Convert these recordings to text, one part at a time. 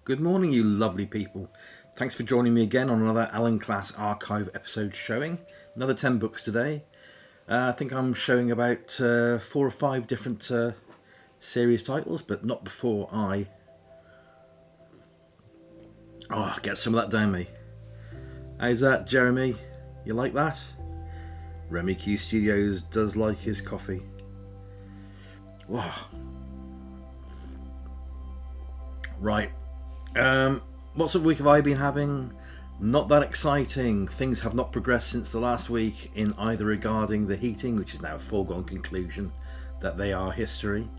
Good morning, you lovely people. Thanks for joining me again on another Alan Class Archive episode showing. Another 10 books today. I think I'm showing about 4 or 5 different series titles, but not before I get some of that down me. How's that, Jeremy? You like that? Remy Q Studios does like his coffee. Whoa. Right. What sort of week have I been having? Not that exciting. Things have not progressed since the last week in either regarding the heating, which is now a foregone conclusion that they are history,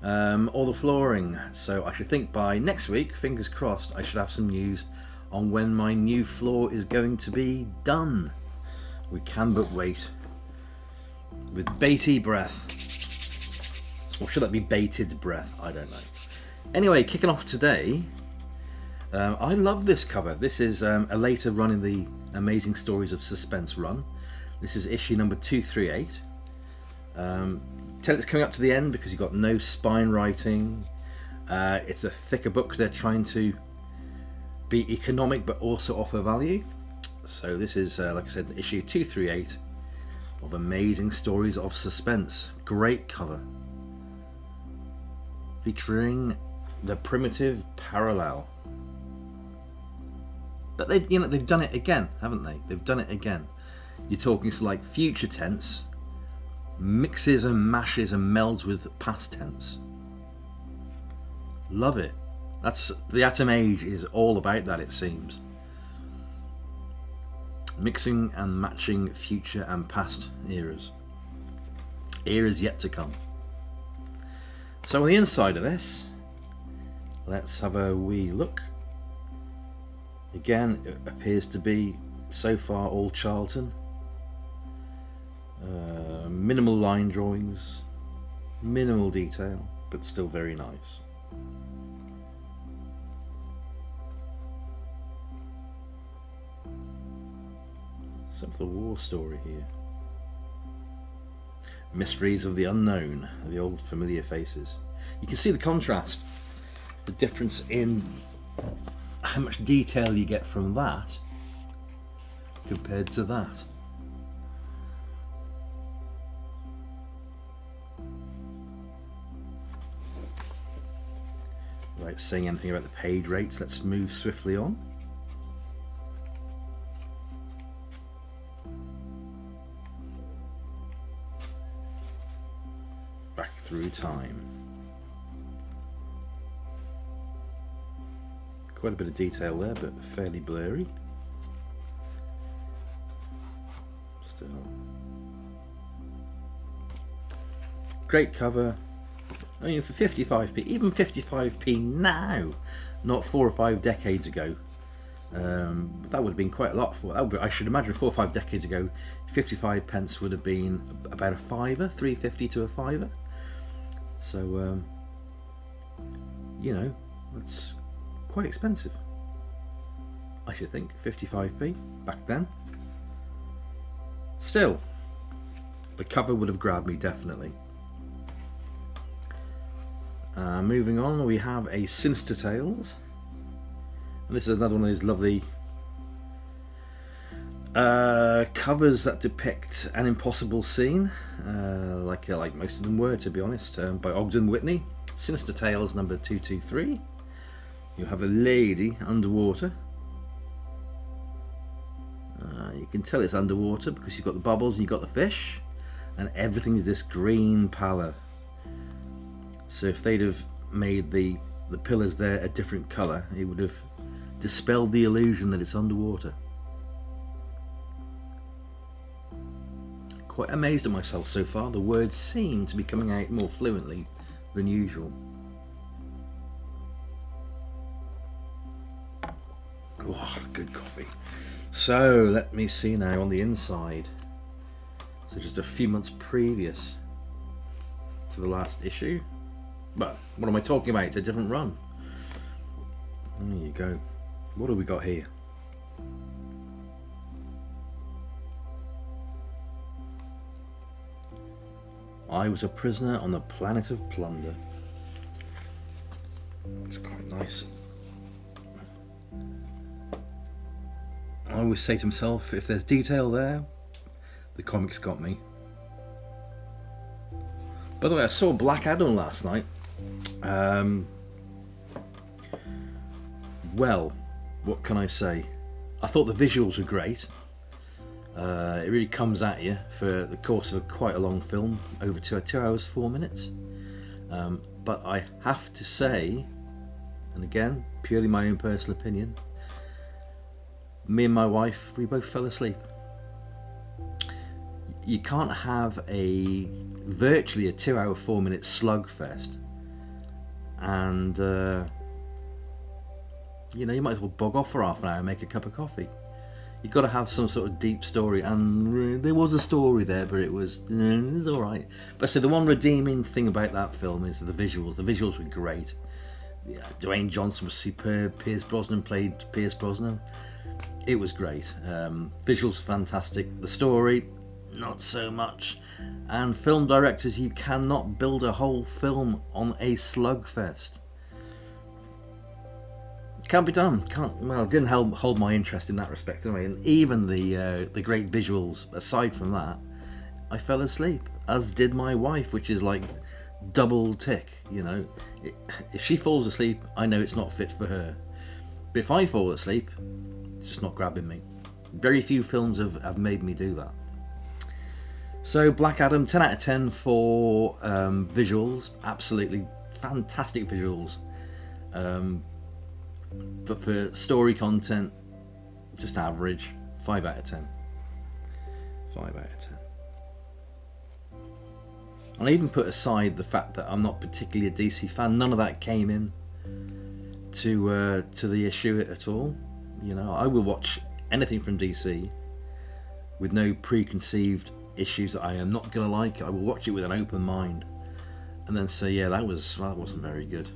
or the flooring. So I should think by next week, fingers crossed, I should have some news on when my new floor is going to be done. We can but wait. With bated breath. Or should that be bated breath? I don't know. Anyway, kicking off today, I love this cover. This is a later run in the Amazing Stories of Suspense run. This is issue number 238. Tell it's coming up to the end because you've got no spine writing. It's a thicker book because they're trying to be economic but also offer value. So this is, like I said, issue 238 of Amazing Stories of Suspense. Great cover. Featuring the primitive parallel. But they've done it again, haven't they? They've done it again. You're talking sort of like future tense, mixes and mashes and melds with past tense. Love it. That's the Atom Age is all about that, it seems. Mixing and matching future and past eras. Eras yet to come. So on the inside of this, let's have a wee look. Again, it appears to be so far all Charlton. Minimal line drawings, minimal detail, but still very nice. Some of the war story here. Mysteries of the unknown, the old familiar faces. You can see the contrast, the difference in how much detail you get from that compared to that. Without saying anything about the page rates, let's move swiftly on. Back through time. Quite a bit of detail there, but fairly blurry. Still. Great cover. I mean, for 55p, even 55p now, not 4 or 5 decades ago. That would have been quite a lot for that. I should imagine 4 or 5 decades ago, 55 pence would have been about a fiver, 3.50 to a fiver. So, that's quite expensive. I should think 55p back then. Still, the cover would have grabbed me definitely. Moving on, we have a Sinister Tales, and this is another one of those lovely covers that depict an impossible scene, like most of them were, to be honest, by Ogden Whitney. Sinister Tales number 223. You have a lady underwater. You can tell it's underwater because you've got the bubbles and you've got the fish, and everything is this green pallor. So if they'd have made the pillars there a different colour, it would have dispelled the illusion that it's underwater. Quite amazed at myself so far. The words seem to be coming out more fluently than usual. Oh, good coffee. So let me see now on the inside. So just a few months previous to the last issue. But what am I talking about? It's a different run. There you go. What have we got here? I was a prisoner on the planet of plunder. It's quite nice. always say to myself, if there's detail there, the comics got me. By the way, I saw Black Adam last night. Well, what can I say? I thought the visuals were great. It really comes at you for the course of quite a long film, over 2 hours 4 minutes. But I have to say, and again, purely my own personal opinion, me and my wife, we both fell asleep. You can't have virtually a 2 hour 4 minute slugfest and you might as well bog off for half an hour and make a cup of coffee. You've got to have some sort of deep story, and there was a story there, but it was alright. But so the one redeeming thing about that film is the visuals. The visuals were great. Yeah, Dwayne Johnson was superb. Pierce Brosnan played Pierce Brosnan. It was great. Visuals fantastic. The story, not so much. And film directors, you cannot build a whole film on a slugfest. Can't be done. It didn't hold my interest in that respect anyway. And even the great visuals, aside from that, I fell asleep, as did my wife, which is like double tick. If she falls asleep, I know it's not fit for her. But if I fall asleep, it's just not grabbing me. Very few films have made me do that. So Black Adam, 10 out of 10 for visuals. Absolutely fantastic visuals. But for story content, just average. 5 out of 10. 5 out of 10. And I even put aside the fact that I'm not particularly a DC fan. None of that came in to the issue at all. I will watch anything from DC with no preconceived issues that I am not going to like. I will watch it with an open mind and then say, yeah, that wasn't very good.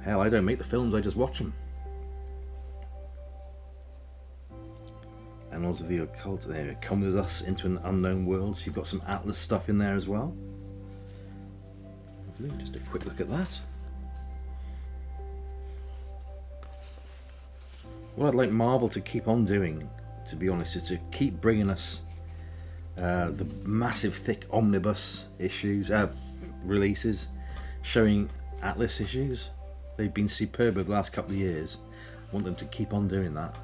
Hell, I don't make the films, I just watch them. Annals of the Occult, there it comes with us into an unknown world. So you've got some Atlas stuff in there as well. Just a quick look at that. What I'd like Marvel to keep on doing, to be honest, is to keep bringing us the massive thick omnibus issues, releases, showing Atlas issues. They've been superb over the last couple of years. I want them to keep on doing that.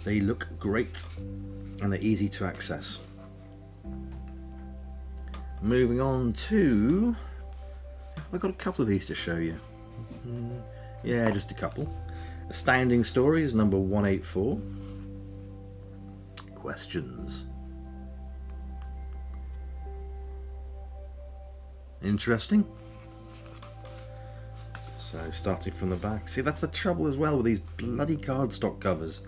They look great and they're easy to access. Moving on to, I've got a couple of these to show you. Yeah, just a couple. Astounding Stories, number 184. Questions. Interesting. So starting from the back. See, that's the trouble as well with these bloody cardstock covers.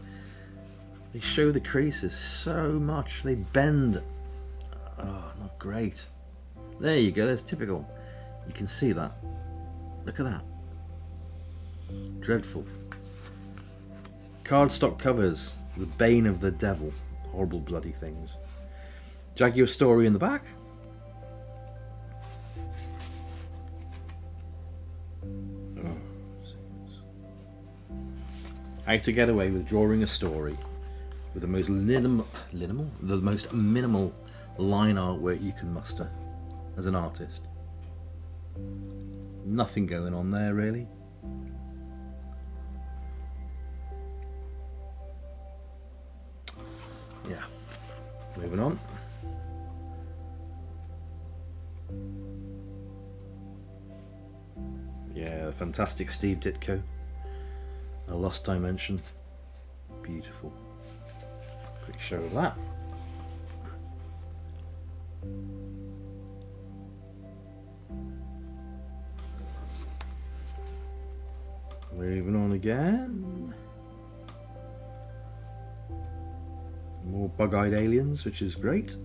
They show the creases so much. They bend. Oh, not great. There you go, that's typical. You can see that. Look at that. Dreadful. Cardstock covers. The bane of the devil. Horrible bloody things. Jaguar story in the back. How to get away with drawing a story with the most minimal line artwork you can muster as an artist. Nothing going on there really. Yeah, moving on. Yeah, the fantastic Steve Ditko. A Lost Dimension. Beautiful. Quick show of that. Moving on again. More bug-eyed aliens, which is great.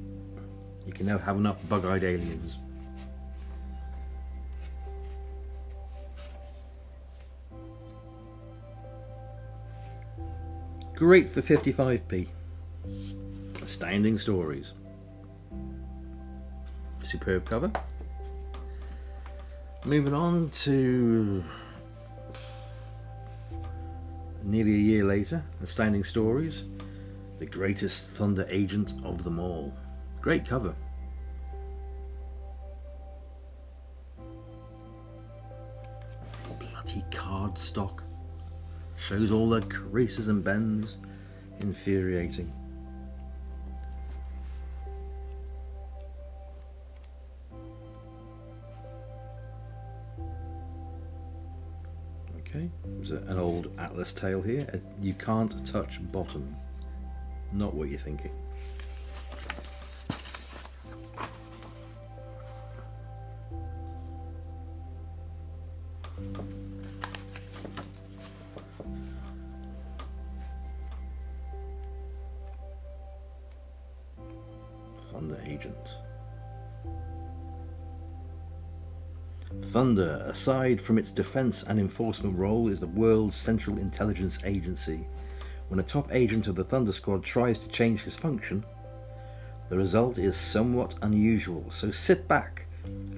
You can never have enough bug-eyed aliens. Great for 55p. Astounding Stories. Superb cover. Moving on to Nearly a year later, Astounding Stories, the greatest Thunder agent of them all. Great cover. Bloody cardstock. Shows all the creases and bends. Infuriating. Okay, there's an old Atlas tale here. You can't touch bottom. Not what you're thinking. Thunder agent. Thunder, aside from its defense and enforcement role, is the world's central intelligence agency. When a top agent of the Thunder Squad tries to change his function, the result is somewhat unusual. So sit back,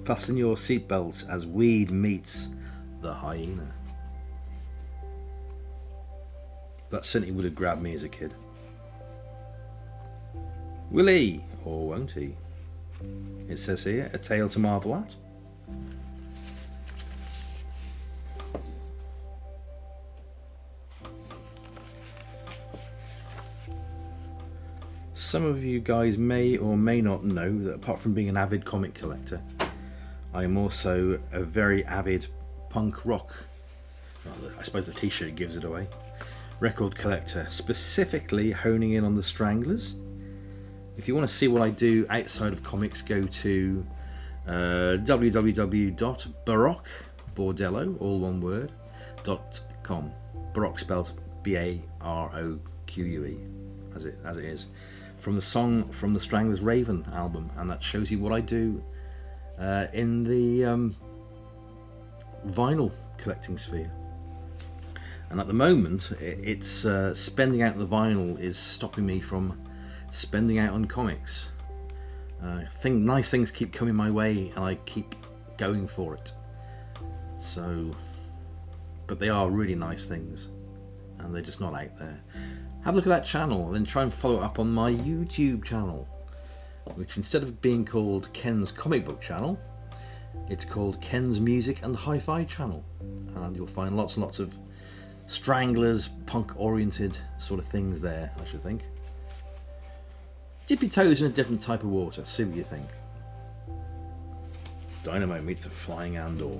fasten your seatbelts as Weed meets the hyena. That certainly would have grabbed me as a kid. Will he, or won't he? It says here, a tale to marvel at. Some of you guys may or may not know that apart from being an avid comic collector, I am also a very avid punk rock, well, I suppose the t-shirt gives it away, record collector, specifically honing in on the Stranglers. If you want to see what I do outside of comics, go to www.baroque, all one word, .com. Baroque spelled B-A-R-O-Q-U-E, as it is. From the song from the Stranglers' Raven album, and that shows you what I do in the vinyl collecting sphere. And at the moment, it's spending out the vinyl is stopping me from spending out on comics. Nice things keep coming my way, and I keep going for it. So, but they are really nice things, and they're just not out there. Have a look at that channel, and then try and follow up on my YouTube channel, which instead of being called Ken's Comic Book Channel, it's called Ken's Music and Hi-Fi Channel, and you'll find lots and lots of Stranglers, punk-oriented sort of things there, I should think. Dip your toes in a different type of water, see what you think. Dynamo meets the Flying Andor.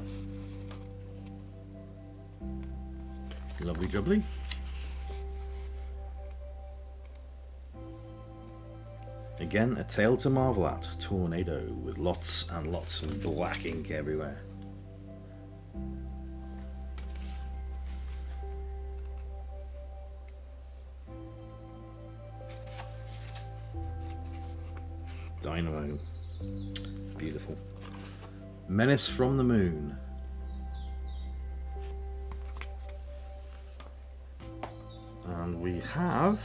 Lovely jubbly. Again, a tale to marvel at. Tornado with lots and lots of black ink everywhere. Dynamo. Beautiful. Menace from the Moon. And we have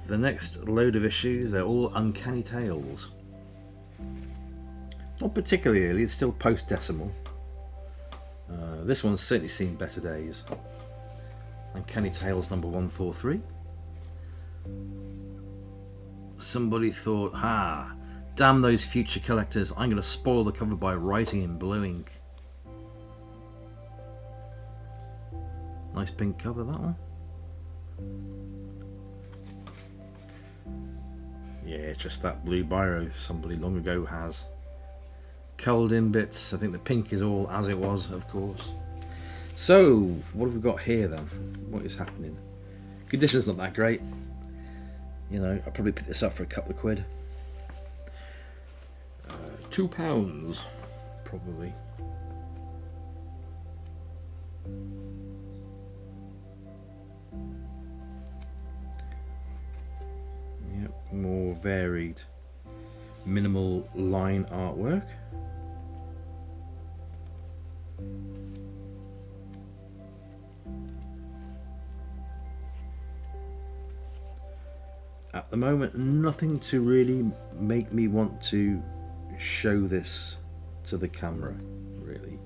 the next load of issues. They're all Uncanny Tales. Not particularly early, it's still post-decimal. This one's certainly seen better days. Uncanny Tales number 143. Somebody thought, damn those future collectors, I'm going to spoil the cover by writing in blue ink. Nice pink cover, that one. Yeah, it's just that blue biro somebody long ago has culled in bits. I think the pink is all as it was, of course. So, what have we got here then? What is happening? Condition's not that great. You know, I'll probably pick this up for a couple of quid. £2, probably. Yep, more varied, minimal line artwork. At the moment, nothing to really make me want to show this to the camera, really.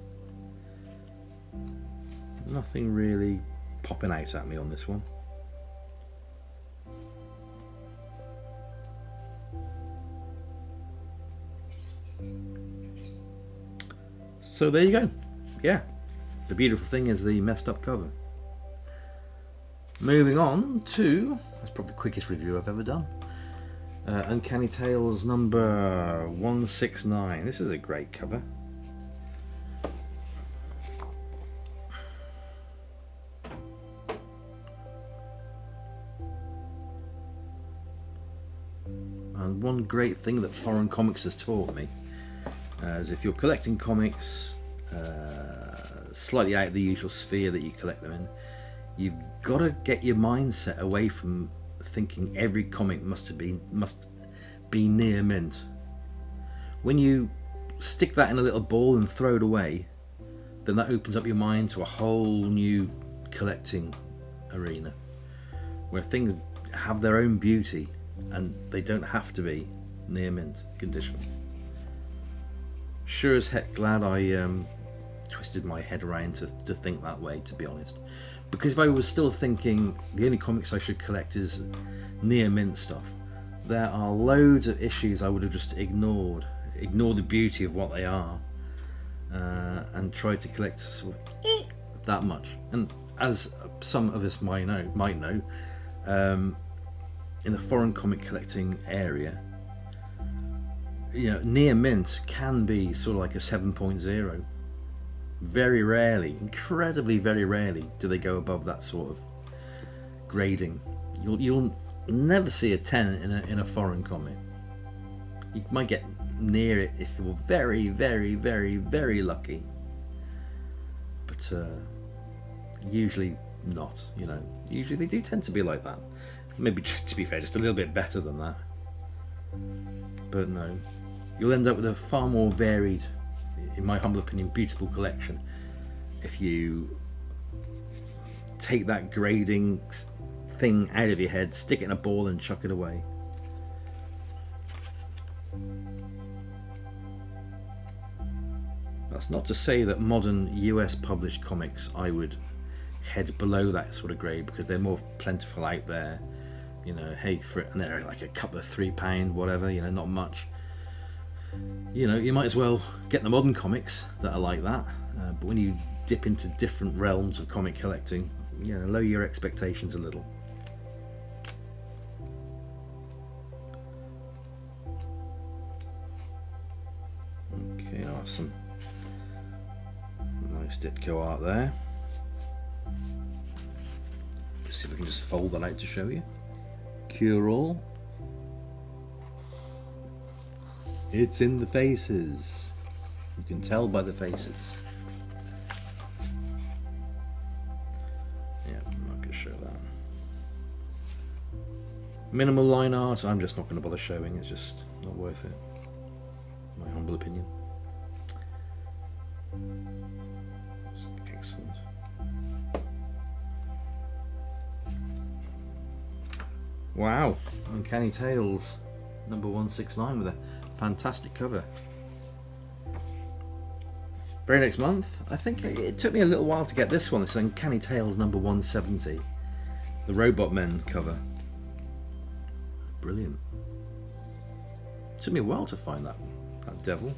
Nothing really popping out at me on this one. So there you go. Yeah, the beautiful thing is the messed up cover. Moving on to, that's probably the quickest review I've ever done. Uncanny Tales number 169. This is a great cover. And one great thing that foreign comics has taught me is if you're collecting comics slightly out of the usual sphere that you collect them in, you've got to get your mindset away from thinking every comic must be near mint. When you stick that in a little ball and throw it away, then that opens up your mind to a whole new collecting arena where things have their own beauty and they don't have to be near mint condition. Sure as heck glad I twisted my head around to think that way, to be honest. Because if I was still thinking the only comics I should collect is near mint stuff, there are loads of issues I would have just ignored the beauty of what they are, and tried to collect sort of that much. And as some of us might know, in the foreign comic collecting area, you know, near mint can be sort of like a 7.0. Very rarely, incredibly very rarely, do they go above that sort of grading. You'll never see a 10 in a foreign comic. You might get near it if you're very, very, very, very lucky, but usually not. You know, usually they do tend to be like that. Maybe, just to be fair, just a little bit better than that. But no, you'll end up with a far more varied, in my humble opinion, beautiful collection if you take that grading thing out of your head, stick it in a ball and chuck it away. That's not to say that modern US published comics I would head below that sort of grade, because they're more plentiful out there. You know, hey, and they're like a couple of £3, whatever, you know, not much. You know, you might as well get the modern comics that are like that. But when you dip into different realms of comic collecting, you know, lower your expectations a little. Okay, awesome. Nice Ditko art there. Let's see if I can just fold that out to show you. Cure all. It's in the faces. You can tell by the faces. Yeah, I'm not going to show that. Minimal line art, I'm just not going to bother showing. It's just not worth it. My humble opinion. Excellent. Wow, Uncanny Tales number 169 with a fantastic cover. Very next month, I think it took me a little while to get this one. This is Uncanny Tales number 170, the Robot Men cover. Brilliant. It took me a while to find that devil.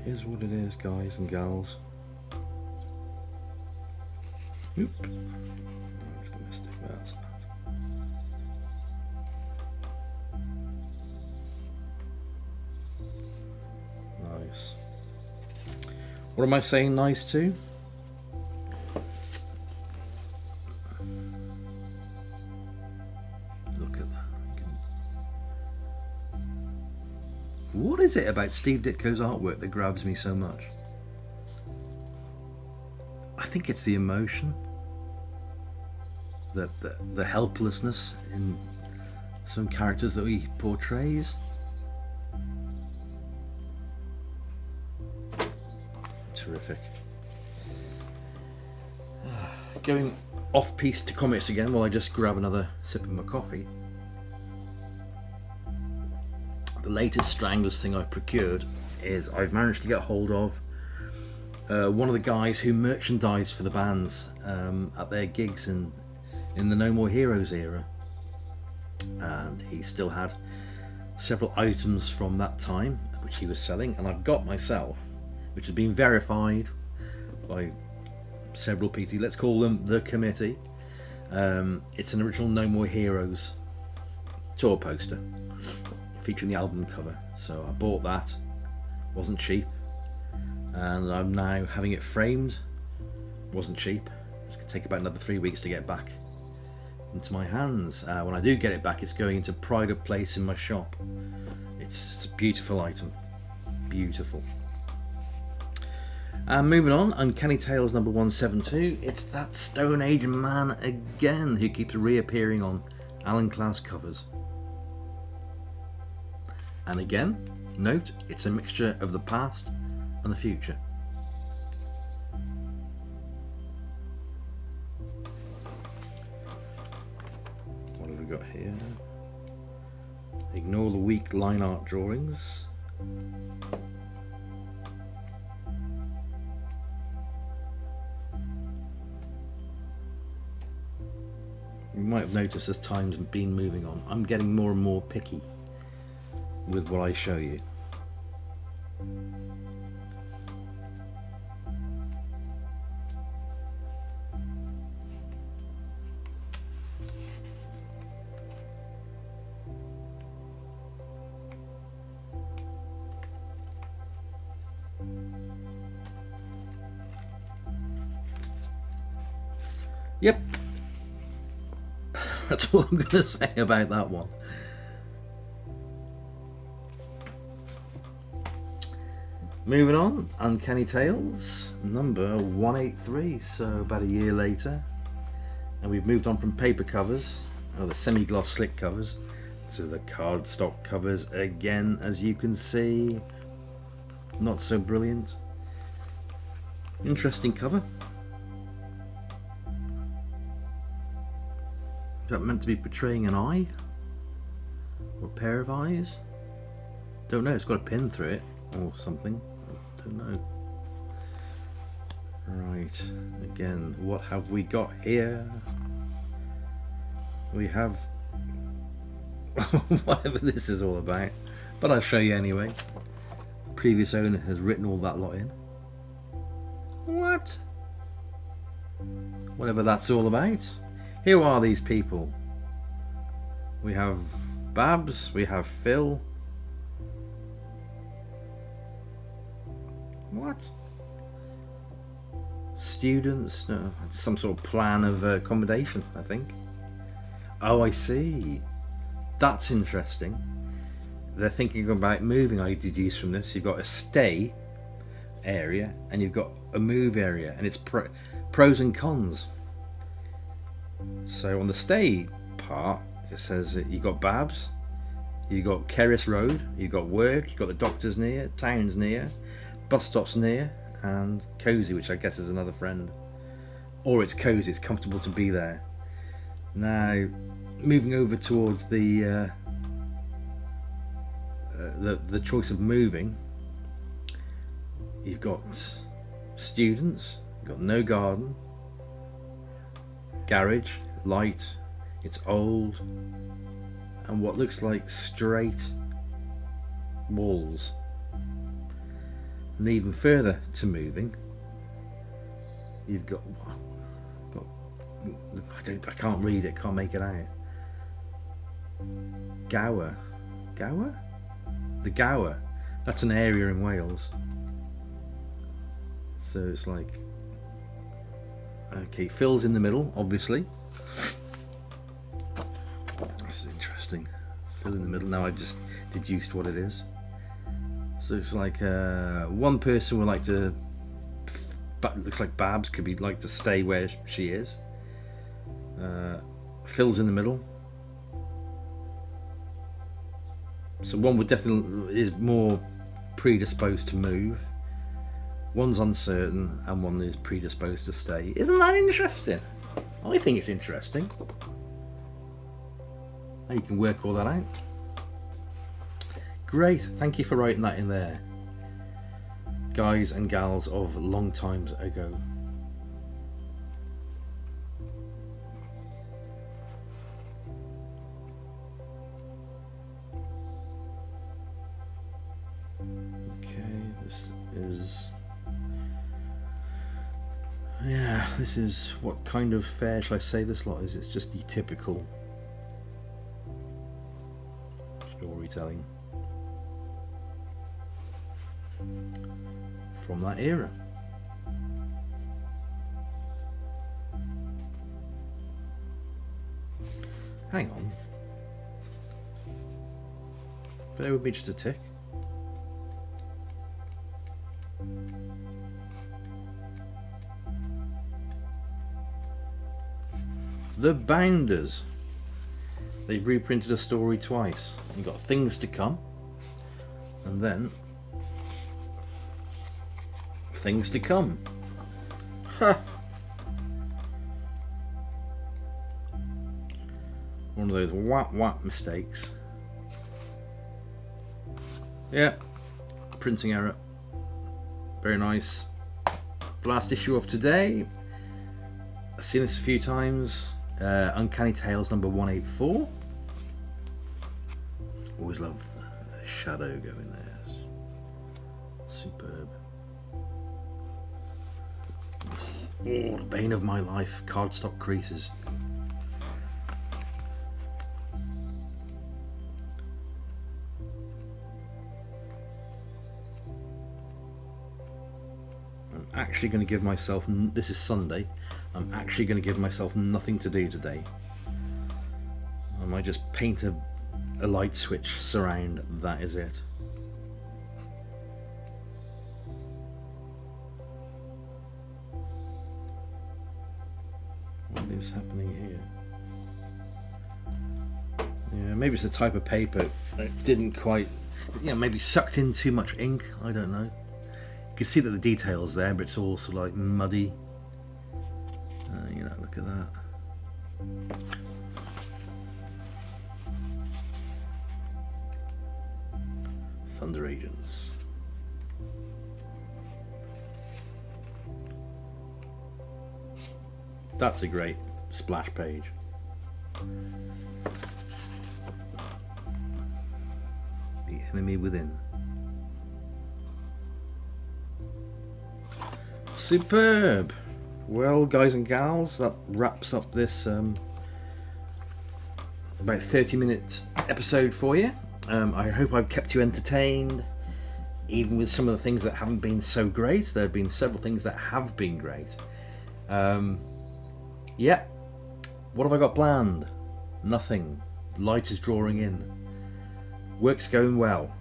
Is what it is, guys and gals. Oop. That's that. Nice. What am I saying nice to? Look at that. What is it about Steve Ditko's artwork that grabs me so much? I think it's the emotion, the helplessness in some characters that he portrays. Terrific. Going off piece to comics again while I just grab another sip of my coffee. The latest Stranglers thing I've procured is I've managed to get hold of one of the guys who merchandised for the bands at their gigs in the No More Heroes era, and he still had several items from that time which he was selling, and I've got myself, which has been verified by several PT, let's call them the committee. It's an original No More Heroes tour poster featuring the album cover, so I bought that, wasn't cheap, and I'm now having it framed, wasn't cheap. It's going to take about another 3 weeks to get back into my hands. When I do get it back, it's going into pride of place in my shop. It's a beautiful item, beautiful. Moving on, Uncanny Tales number 172. It's that Stone Age man again who keeps reappearing on Alan Class covers. And again, note, it's a mixture of the past and the future. What have we got here? Ignore the weak line art drawings. You might have noticed as time's been moving on, I'm getting more and more picky with what I show you. Yep, that's all I'm going to say about that one. Moving on, Uncanny Tales number 183, so about a year later, and we've moved on from paper covers, or the semi-gloss slick covers, to the cardstock covers again. As you can see, not so brilliant. Interesting cover. Is that meant to be portraying an eye? Or a pair of eyes? Don't know, it's got a pin through it or something. Don't know. Right, again, what have we got here? We have whatever this is all about, but I'll show you anyway. Previous owner has written all that lot in. What? Whatever that's all about. Who are these people? We have Babs, we have Phil. What? Students? No, some sort of plan of accommodation, I think. Oh, I see. That's interesting. They're thinking about moving, I deduce from this. You've got a stay area and you've got a move area, and it's pros and cons. So on the stay part, it says that you've got Babs, you've got Kerris Road, you've got work, you've got the doctors near, towns near, bus stops near, and cosy, which I guess is another friend. Or it's cosy, it's comfortable to be there. Now, moving over towards the choice of moving, you've got students, you've got no garden, garage, light, it's old, and what looks like straight walls. And even further to moving, you've got I can't read it, can't make it out. Gower? The Gower. That's an area in Wales. So it's like, okay, Phil's in the middle, obviously. This is interesting. Phil in the middle. Now I just deduced what it is. So it's like one person would like to, but looks like Babs could be like to stay where she is. Phil's in the middle. So one would definitely is more predisposed to move. One's uncertain and one is predisposed to stay. Isn't that interesting? I think it's interesting. Now you can work all that out. Great, thank you for writing that in there. Guys and gals of long times ago. This is what kind of fair shall I say this lot is. It's just the typical storytelling from that era. Hang on. Bear with me just a tick. The Bounders. They've reprinted a story twice. You've got Things to Come, and then Things to Come. Ha! One of those whap mistakes. Yeah, printing error. Very nice. Last issue of today. I've seen this a few times. Uncanny Tales number 184. Always love a shadow going there. Superb. Oh, the bane of my life. Cardstock creases. I'm actually going to give myself, this is Sunday, I'm actually going to give myself nothing to do today. I might just paint a light switch surround, that is it. What is happening here? Yeah, maybe it's the type of paper that didn't quite, maybe sucked in too much ink, I don't know. You can see that the detail's there, but it's all sort of like muddy. Look at that. Thunder Agents. That's a great splash page. The Enemy Within. Superb. Well, guys and gals, that wraps up this about 30-minute episode for you. I hope I've kept you entertained, even with some of the things that haven't been so great. There have been several things that have been great. Yeah, what have I got planned? Nothing. Light is drawing in. Work's going well.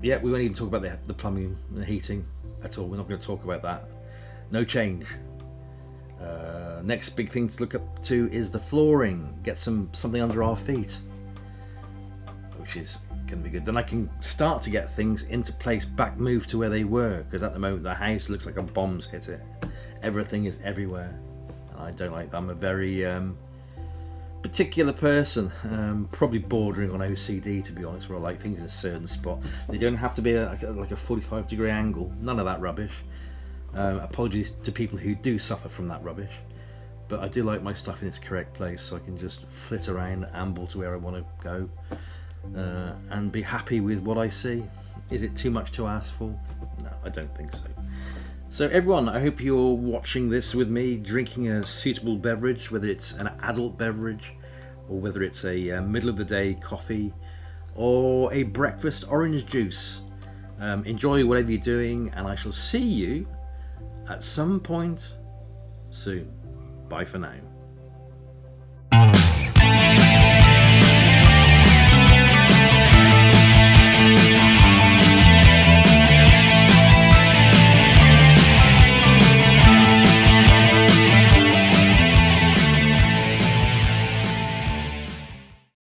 Yeah, we won't even talk about the plumbing and the heating at all. We're not going to talk about that. No change. Next big thing to look up to is the flooring. Get something under our feet, which is going to be good. Then I can start to get things into place, back moved to where they were, because at the moment the house looks like a bomb's hit it. Everything is everywhere, and I don't like that. I'm a very particular person, probably bordering on OCD, to be honest, where I like things in a certain spot. They don't have to be like a 45-degree angle. None of that rubbish. Apologies to people who do suffer from that rubbish, but I do like my stuff in its correct place, so I can just flit around, amble to where I want to go, and be happy with what I see. Is it too much to ask for? No, I don't think so. So everyone, I hope you're watching this with me, drinking a suitable beverage, whether it's an adult beverage or whether it's a middle of the day coffee or a breakfast orange juice. Enjoy whatever you're doing, and I shall see you at some point soon. Bye for now.